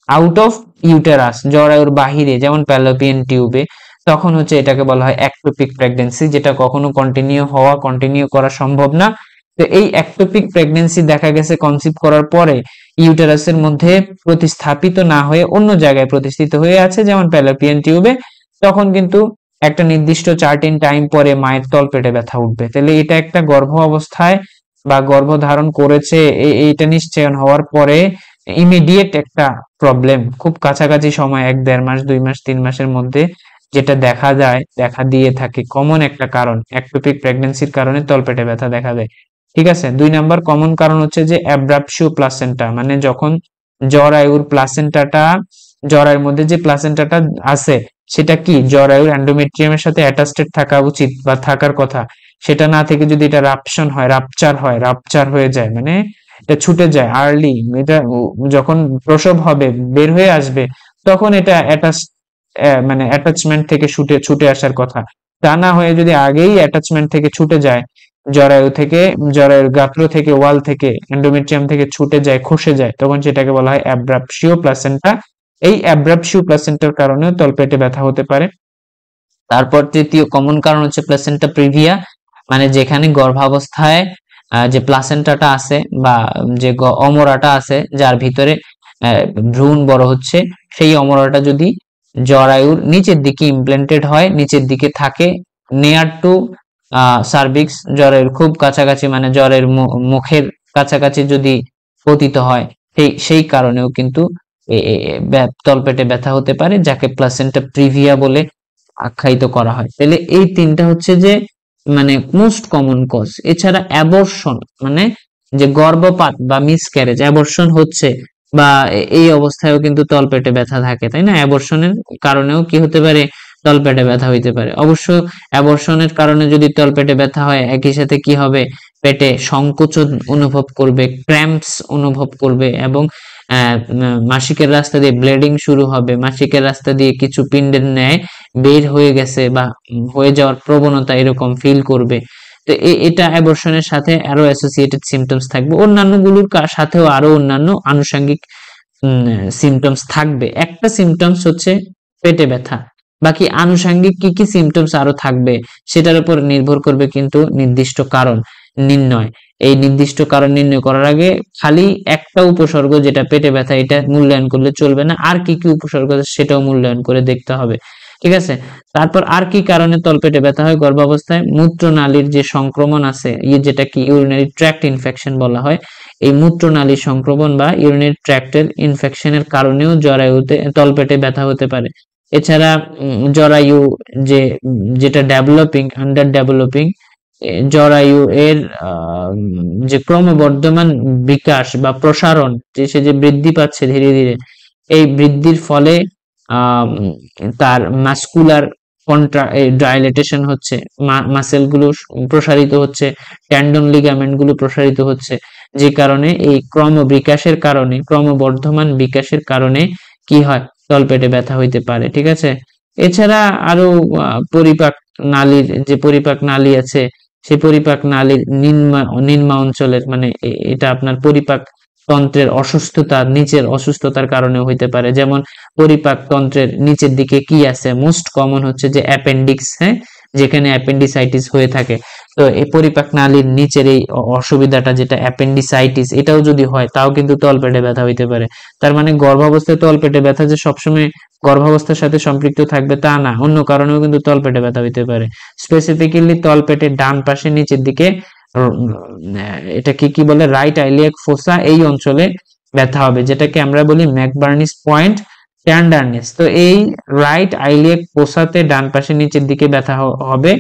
আউট অফ ইউটেরাস, জরায়ুর বাহিরে, যেমন ফ্যালোপিয়ান টিউবে, তখন হচ্ছে এটাকে বলা হয় অ্যাক্টোপিক প্রেগন্যান্সি, যেটা কখনো কন্টিনিউ করা সম্ভব না। তো এই অ্যাক্টোপিক প্রেগন্যান্সি দেখা গেছে কনসিভ করার পরে ইউটেরাসের মধ্যে প্রতিস্থাপিত না হয়ে অন্য জায়গায় প্রতিষ্ঠিত হয়ে আছে, যেমন ফ্যালোপিয়ান টিউবে, তখন কিন্তু একটা নির্দিষ্ট চার্টিন টাইম পরে মায়ের তলপেটে ব্যথা উঠবে। তাহলে এটা একটা গর্ভ অবস্থায় বা গর্ভধারণ করেছে এইটা নিশ্চয়ন হওয়ার পরে ইমিডিয়েট একটা প্রবলেম, খুব কাছাকাছি সময় 1-1.5 মাস 2 মাস 3 মাসের মধ্যে যেটা দেখা দিয়ে থাকে, কমন একটা কারণ অ্যাক্টোপিক প্রেগন্যান্সির কারণে তলপেটে ব্যথা দেখা দেয়, ঠিক আছে। 2 নাম্বার কমন কারণ হচ্ছে যে অ্যাব্রাপশিও প্লাসেন্টা, মানে যখন জরায়ুর মধ্যে যে প্লাসেন্টাটা আছে সেটা কি জরায়ুর এন্ডোমেট্রিয়ামের সাথে অ্যাটাচড থাকা উচিত বা থাকার কথা, সেটা না থেকে যদি এটা রাপচার হয়ে যায়, মানে এটা ছুটে যায় আর্লি, এটা যখন প্রসব হবে বের হয়ে আসবে তখন এটা মানে অ্যাটাচমেন্ট থেকে ছুটে আসার কথা, তা না হয়ে যদি আগেই অ্যাটাচমেন্ট থেকে ছুটে যায়, জরায়ুর গাত্র থেকে, ওয়াল থেকে, এন্ডোমেট্রিয়াম থেকে ছুটে যায়, খসে যায়, তখন সেটাকে বলা হয় অ্যাব্রাপশিও প্লাসেন্টা। এই অ্যাব্রাপশিও প্লাসেন্টার কারণেও তলপেটে ব্যথা হতে পারে। তারপর তৃতীয় কমন কারণ হচ্ছে প্লাসেন্টা প্রিভিয়া, মানে যেখানে গর্ভাবস্থায় যে প্লাসেন্টাটা আছে বা যে অমরাটা আছে যার ভিতরে ভ্রূণ বড় হচ্ছে, সেই অমরাটা যদি জরায়ুর নিচের দিকে ইমপ্ল্যান্টেড হয়, নিচের দিকে থাকে, নিয়ার টু সার্ভিক্স, জরায়ুর খুব কাছাকাছি, মানে জরায়ুর মুখের কাছাকাছি যদি পতিত হয়, সেই কারণেও কিন্তু তলপেটে ব্যথা হতে পারে, যাকে প্লাসেন্টা প্রিভিয়া বলে আখ্যায়িত করা হয়। তাহলে এই তিনটা হচ্ছে যে মানে মোস্ট কমন কজ। এছাড়া অ্যাবর্শন, মানে যে গর্ভপাত বা মিসক্যারেজ, অ্যাবর্শন হচ্ছে বা এই অবস্থায়ও কিন্তু তলপেটে ব্যথা থাকে, তাই না? অ্যাবর্শনের কারণেও কি হতে পারে, তলপেটে ব্যথা হইতে পারে। অবশ্য অ্যাবর্শনের কারণে যদি তলপেটে ব্যথা হয়, একই সাথে কি হবে, পেটে সংকোচন অনুভব করবে, ক্র্যাম্পস অনুভব করবে, এবং মাসিকের রাস্তা দিয়ে ব্লিডিং শুরু হবে, মাসিকের রাস্তা দিয়ে কিছু পিণ্ডের ন্যায় বের হয়ে গেছে বা হয়ে যাওয়ার প্রবণতা এরকম ফিল করবে। তো এটা অ্যাবর্শনের সাথে আরো অ্যাসোসিয়েটেড সিমটমস থাকবে, অন্যান্য গুলোর সাথেও আরো অন্যান্য আনুষঙ্গিক সিমটমস থাকবে। একটা সিমটমস হচ্ছে পেটে ব্যথা, বাকি আনুষঙ্গিক কি কি সিমটমস আরো থাকবে সেটার উপর নির্ভর করবে কিন্তু নির্দিষ্ট কারণ নির্ণয়। এই নির্দিষ্ট কারণ নির্ণয় করার আগে খালি একটা উপসর্গ যেটা পেটে ব্যথা এটা মূল্যায়ন করলে চলবে না, আর কি কি উপসর্গ আছে সেটাও মূল্যায়ন করে দেখতে হবে। ঠিক আছে, তারপর আর কি কারণে তলপেটে ব্যথা হয় গর্ভাবস্থায়? মূত্রনালীর যে সংক্রমণ আছে, যেটা কি ইউরিনারি ট্র্যাক্ট ইনফেকশন বলা হয়, এই মূত্রনালীর সংক্রমণ বা ইউরিনারি ট্র্যাক্টের ইনফেকশনের কারণেও জরায়ুতে তলপেটে ব্যথা হতে পারে। এছাড়া জরায়ু যেটা ডেভেলপিং, আন্ডার ডেভেলপিং জরায়ু এর যে ক্রমবর্ধমান বিকাশ বা প্রসারণ, সে যে বৃদ্ধি পাচ্ছে ধীরে ধীরে, এই বৃদ্ধির ফলে তার মাসকুলার ডাইলেটেশন হচ্ছে, মাসেল গুলো প্রসারিত হচ্ছে, টেন্ডন লিগামেন্ট গুলো প্রসারিত হচ্ছে, যে কারণে এই বিকাশের কারণে, ক্রমবর্ধমান বিকাশের কারণে কি হয়? তলপেটে ব্যথা হইতে পারে। ঠিক আছে, এছাড়া আরো পরিপাক নালীর যে পরিপাক নালী আছে, সেই পরিপাক নালীর নিম্ন অঞ্চলের মানে এটা আপনার পরিপাক তন্ত্রের অসুস্থতা, নিচের অসুস্থতার কারণে হইতে পারে। যেমন পরিপাক তন্ত্রের নিচের দিকে কি আছে? মোস্ট কমন হচ্ছে যে অ্যাপেন্ডিক্স, হ্যাঁ, যেখানে অ্যাপেন্ডিসাইটিস হয়ে থাকে। তো এই পরিপাক নালীর নিচের এই অসুবিধাটা যেটা অ্যাপেন্ডিসাইটিস, এটাও যদি হয় তাও কিন্তু তলপেটে ব্যথা হইতে পারে। তার মানে গর্ভাবস্থায় তলপেটে ব্যথা যে সবসময় গর্ভাবস্থার সাথে সম্পৃক্ত থাকবে তা না, অন্য কারণেও কিন্তু তলপেটে ব্যথা হইতে পারে। স্পেসিফিক্যালি তলপেটের ডান পাশে নিচের দিকে এটা কি বলে, রাইট আইলিয়াক ফোসা, এই অঞ্চলে ব্যথা হবে, যেটাকে আমরা বলি ম্যাকবার্নিস পয়েন্ট টেন্ডারনেস। তো এই রাইট আইলিয়াক ফোসাতে ডান পাশে নিচের দিকে ব্যথা হবে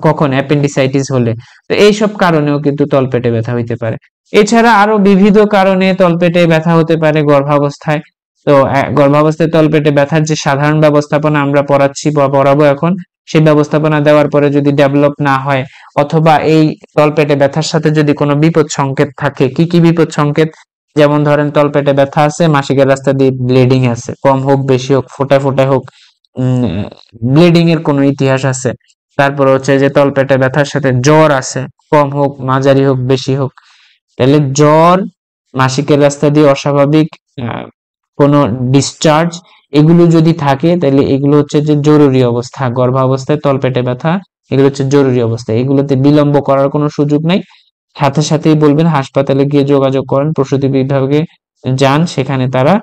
কখন? অ্যাপেন্ডিসাইটিস হলে। তো এইসব কারণেও কিন্তু তলপেটে ব্যথা হইতে পারে। এছাড়া আরো বিবিধ কারণে তলপেটে ব্যথা হতে পারে গর্ভাবস্থায়। তো গর্ভাবস্থায় তলপেটে ব্যথার যে সাধারণ ব্যবস্থাপনা আমরা পড়াচ্ছি বা পড়াবো এখন, সেই ব্যবস্থাপনা দেওয়ার পরে যদি ডেভেলপ না হয়, অথবা এই তলপেটে ব্যথার সাথে যদি কোনো বিপদ সংকেত থাকে, কি কি বিপদ সংকেত? যেমন ধরেন তলপেটে ব্যথা আছে, মাসিকের রাস্তা দিয়ে ব্লিডিং আছে, কম হোক বেশি হোক, ফোটায় ফোটায় হোক, ব্লিডিং এর কোনো ইতিহাস আছে। তারপর হচ্ছে যে তলপেটে ব্যথার সাথে জ্বর আছে, কম হোক মাঝারি হোক বেশি হোক। তাহলে জ্বর, মাসিকের রাস্তা দিয়ে অস্বাভাবিক কোনো ডিসচার্জ, এগুলো যদি থাকে তাহলে এগুলো হচ্ছে যে জরুরি অবস্থা। গর্ভাবস্থায় তলপেটে ব্যথা এগুলো হচ্ছে জরুরি অবস্থা, এগুলোতে বিলম্ব করার কোনো সুযোগ নাই। সাথে সাথেই বলবেন হাসপাতালে গিয়ে যোগাযোগ করেন, প্রসূতি বিভাগে যান, সেখানে তারা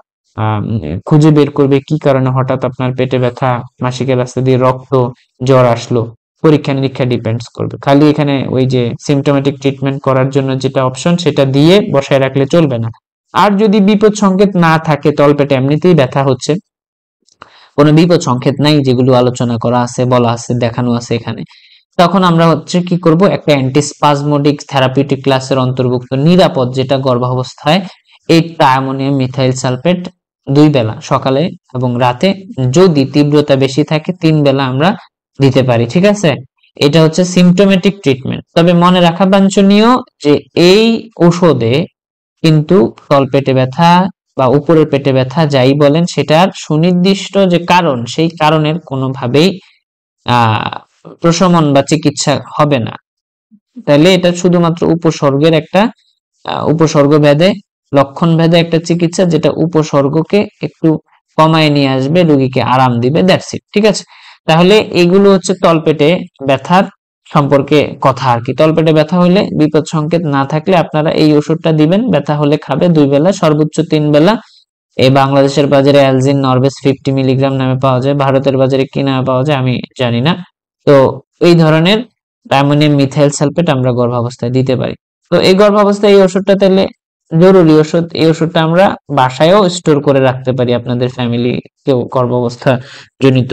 খুঁজে বের করবে কি কারণে হঠাৎ আপনার পেটে ব্যথা, মাসিকের রাস্তা দিয়ে রক্ত, জ্বর আসলো। পরীক্ষা নিরীক্ষা ডিপেন্ডস করবে। খালি এখানে ওই যে সিমটোমেটিক ট্রিটমেন্ট করার জন্য যেটা অপশন সেটা দিয়ে বসায় রাখলে চলবে না। আর যদি বিপদ সংকেত না থাকে, তলপেটে এমনিতেই ব্যথা হচ্ছে, কোনো বিপদ সংকেত নাই, যেগুলো আলোচনা করা আছে, বলা আছে, দেখানো আছে এখানে, তখন আমরা হচ্ছে কি করব? একটা অ্যান্টিস্পাজমোডিক থেরাপিউটিক ক্লাসের অন্তর্ভুক্ত নিরাপদ, যেটা গর্ভাবস্থায় এই অ্যামোনিয়াম মিথাইল সালফেট 2 বেলা সকালে এবং রাতে, যদি তীব্রতা বেশি থাকে 3 বেলা আমরা দিতে পারি। ঠিক আছে, এটা হচ্ছে সিমটোমেটিক ট্রিটমেন্ট। তবে মনে রাখা বাঞ্ছনীয় যে এই ঔষধে কিন্তু তলপেটে ব্যথা বা উপরের পেটে ব্যথা যাই বলেন, সেটার সুনির্দিষ্ট যে কারণ, সেই কারণের কোনোভাবেই প্রশমন বা চিকিৎসা হবে না। তাহলে এটা শুধুমাত্র উপসর্গের একটা উপসর্গ ভেদে, লক্ষণ ভেদে একটা চিকিৎসা, যেটা উপসর্গকে একটু কমায় নিয়ে আসবে, রোগীকে আরাম দিবে, দ্যাটস ইট। ঠিক আছে, তাহলে এগুলো হচ্ছে তলপেটে ব্যথার সম্পর্কে কথা আর কি। তলপেটে ব্যথা হলে বিপদ সংকেত না থাকলে আপনারা এই ওষুধটা দিবেন, ব্যথা হলে খাবে 2 বেলা, সর্বোচ্চ 3 বেলা। এই বাংলাদেশের বাজারে অ্যালজিন নরবেস 50 মিলিগ্রাম নামে পাওয়া যায়, ভারতের বাজারে কি নামে পাওয়া যায় আমি জানি না। তো এই ধরনের অ্যামোনিয়াম মিথাইল সালফেট আমরা গর্ভাবস্থায় দিতে পারি। তো এই গর্ভাবস্থায় এই ওষুধটা তাহলে জরুরি ওষুধ, এই ওষুধটা আমরা বাসায়ও স্টোর করে রাখতে পারি। আপনাদের ফ্যামিলি কেউ গর্ভাবস্থা জনিত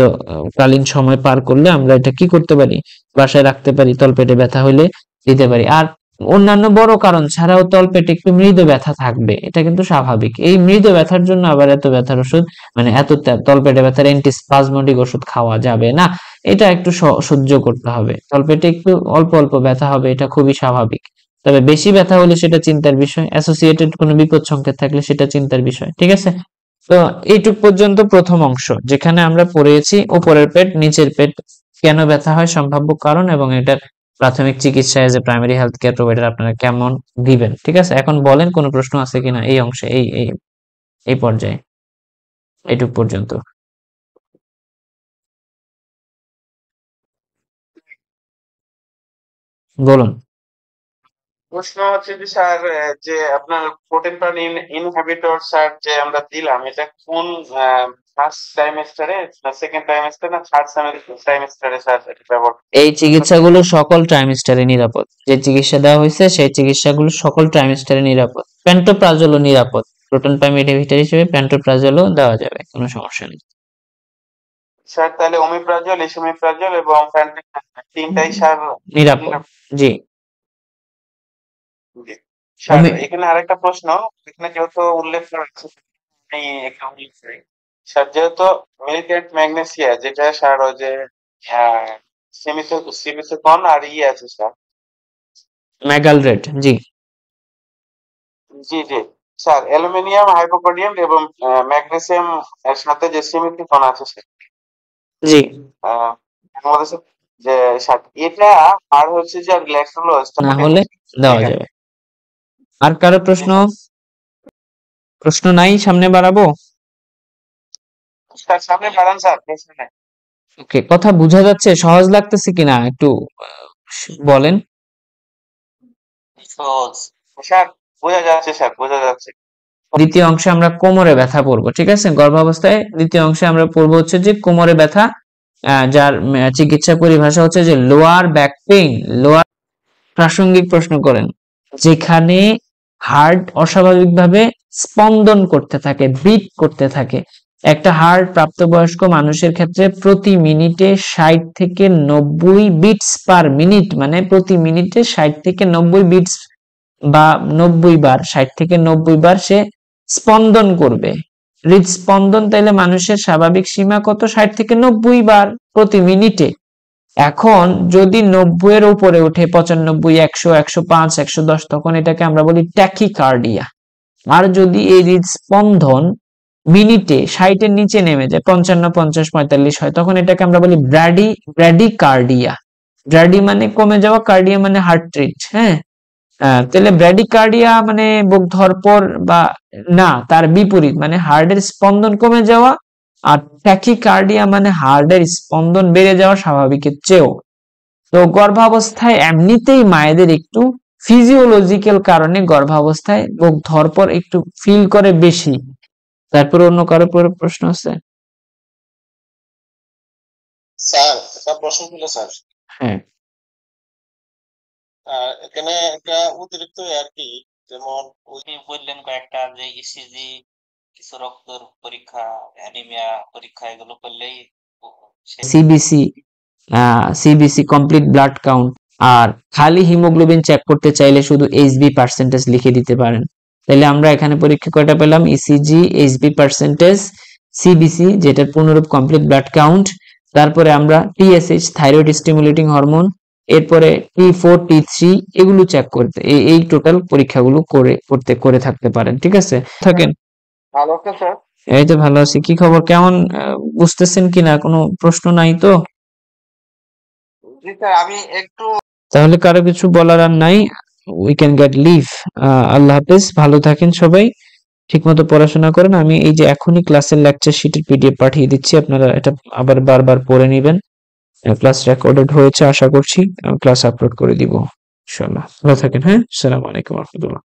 কালীন সময় পার করলে আমরা এটা কি করতে পারি? বাসায় রাখতে পারি, তলপেটে ব্যথা হলে দিতে পারি। আর অন্যান্য বড় কারণ ছাড়াও তলপেটে একটু মৃদু ব্যথা থাকবে, এটা কিন্তু স্বাভাবিক। এই মৃদু ব্যথার জন্য আবার এত ব্যথার ওষুধ, মানে এত তলপেটে ব্যথার অ্যান্টিস্পাজমোডিক ওষুধ খাওয়া যাবে না। এটা একটু সহ্য করতে হবে। তলপেটে একটু অল্প অল্প ব্যথা হবে, এটা খুবই স্বাভাবিক। তবে বেশি ব্যথা হলে সেটা চিন্তার বিষয়, অ্যাসোসিয়েটেড কোনো বিপদ সংকেত থাকলে সেটা চিন্তার বিষয়। ঠিক আছে, তো এইটুক পর্যন্ত প্রথম অংশ, যেখানে আমরা পড়েছি উপরের পেট নিচের পেট কেন ব্যথা হয়, সম্ভাব্য কারণ, এবং এটার প্রাথমিক চিকিৎসা as a primary health care provider আপনারা কেমন দিবেন। ঠিক আছে, এখন বলেন কোনো প্রশ্ন আছে কিনা এই অংশে, এই এই এই পর্যায়ে, এইটুক পর্যন্ত বলুন। প্রশ্ন হচ্ছে যে স্যার, যে আপনার প্রোটিন প্রাণ ইনহিবিটর স্যার যে আমরা দিলাম, এটা কোন ফার্স্ট ট্রাইমেস্টারে না সেকেন্ড ট্রাইমেস্টারে না থার্ড ট্রাইমেস্টারে স্যার এটা ব্যবহার? এই চিকিৎসাগুলো সকল ট্রাইমেস্টারে নিরাপদ। যে চিকিৎসা দেওয়া হয়েছে সেই চিকিৎসাগুলো সকল ট্রাইমেস্টারে নিরাপদ। প্যান্টোপ্রাজোলও নিরাপদ। প্রোটন পাম্প ইনহিবিটর হিসেবে প্যান্টোপ্রাজোলও দেওয়া যাবে, কোনো সমস্যা নেই। স্যার তাহলে ওমিপ্রাজল, এসোমিপ্রাজল এবং তিনটাই স্যার নিরাপদ, জি। স্যার এখানে আরেকটা প্রশ্ন, এখানে যেহেতু উল্লেখ করা আছে, আমি একটা উল্লেখ করি স্যার, যেহেতু মিল্ক এন্ড ম্যাগনেসিয়া যেটা স্যার ওই যে সিমিসোকন আর আছে স্যার, ম্যাগালরেট, জি। জি জি স্যার, অ্যালুমিনিয়াম হাইপোক্লোরিয়াম এবং ম্যাগনেসিয়াম এর সাথে যে সিমিথিকন আছে স্যার, জি। আমাদের সাথে যে স্যার এটা আর হচ্ছে যে ল্যাকটোলোজ না হলে দেওয়া যাবে। আর কারো প্রশ্ন নাই? সামনে বাড়াবো? স্যার সামনে বাড়ান স্যার, প্রশ্ন নাই। ওকে, কথা বোঝা যাচ্ছে? সহজ লাগতেছে কিনা একটু বলেন। সহজ স্যার বোঝা যাচ্ছে, স্যার বোঝা যাচ্ছে। দ্বিতীয় অংশে আমরা কোমরে ব্যথা পড়বো, ঠিক আছে? গর্ভাবস্থায় দ্বিতীয় অংশে আমরা পড়বো হচ্ছে যে কোমরে ব্যথা, যার চিকিৎসা পরিভাষা হচ্ছে যে লোয়ার ব্যাক পেইন। লোয়ার প্রাসঙ্গিক প্রশ্ন করেন, যেখানে হার্ট অস্বাভাবিকভাবে স্পন্দন করতে থাকে, বিট করতে থাকে। একটা হার্ট প্রাপ্তবয়স্ক মানুষের ক্ষেত্রে প্রতি মিনিটে 60 থেকে 90 বিটস পার মিনিট, মানে প্রতি মিনিটে 60 থেকে 90 বিটস বা 90 বার, 60 থেকে 90 বার সে স্পন্দন করবে। হৃদস্পন্দন তাইলে মানুষের স্বাভাবিক সীমা কত? 60 থেকে 90 বার প্রতি মিনিটে। এখন যদি 90 এর উপরে ওঠে, 95, 100, 105, 110, তখন এটাকে আমরা বলি ট্যাকিকার্ডিয়া। আর যদি এই হৃদস্পন্দন মিনিটে 60 এর নিচে নেমে যায়, 55, 50, 45 হয়, তখন এটাকে আমরা বলি ব্র্যাডিকার্ডিয়া। ব্র্যাডি মানে কমে যাওয়া, কার্ডিয়া মানে হার্ট রেট। হ্যাঁ, তাহলে ব্র্যাডিকার্ডিয়া মানে বুক ধড়পড়, বা না তার বিপরীত, মানে হার্টের স্পন্দন কমে যাওয়া। আর ট্যাকিকার্ডিয়া মানে হার্টের স্পন্দন বেড়ে যাওয়া স্বাভাবিকের চেয়েও। তো গর্ভাবস্থায় এমনিতেই মায়েদের একটু ফিজিওলজিক্যাল কারণে গর্ভাবস্থায় বুক ধড়পড় একটু ফিল করে বেশি। তারপর অন্য কারো প্রশ্ন আছে? স্যার স্যার প্রশ্ন ছিল স্যার, হ্যাঁ, এখানে একটা অতিরিক্ত আর কি, যেমন আপনি বললেন কয়েকটা যে ইসিজি, কিছু রক্তের পরীক্ষা, অ্যানিমিয়া পরীক্ষা, এগুলো করলেই সিবিসি কমপ্লিট ব্লাড কাউন্ট। আর খালি হিমোগ্লোবিন চেক করতে চাইলে শুধু এইচবি পার্সেন্টেজ লিখে দিতে পারেন। তাহলে আমরা এখানে পরীক্ষা কয়টা পেলাম? ইসিজি, এইচবি পার্সেন্টেজ, সিবিসি যেটার পূর্ণরূপ কমপ্লিট ব্লাড কাউন্ট, তারপরে আমরা টিএসএইচ থাইরয়েড স্টিমুলেটিং হরমোন, এরপরে T4, T3 এগুলো চেক করতে, এই টোটাল পরীক্ষাগুলো করে থাকতে পারেন, ঠিক আছে? থাকেন। ভালো আছেন স্যার? এই তো ভালো আছি। কি খবর, কেমন বুঝতেছেন কিনা? কোনো প্রশ্ন নাই তো? জি স্যার, আমি একটু। তাহলে কারো কিছু বলার আর নাই, উই ক্যান গেট লিভ। আল্লাহ হাফেজ, ভালো থাকেন সবাই, ঠিকমতো পড়াশোনা করেন। আমি এই যে এখনই ক্লাসের লেকচার শিটের পিডিএফ পাঠিয়ে দিচ্ছি, আপনারা এটা আবার বারবার পড়ে নেবেন। ক্লাস রেকর্ডেড হয়েছে আশা করছি, ক্লাস আপলোড করে দিব ইনশাআল্লাহ। ভালো থাকেন, হ্যাঁ, আসসালামু আলাইকুম ওয়া রাহমাতুল্লাহ।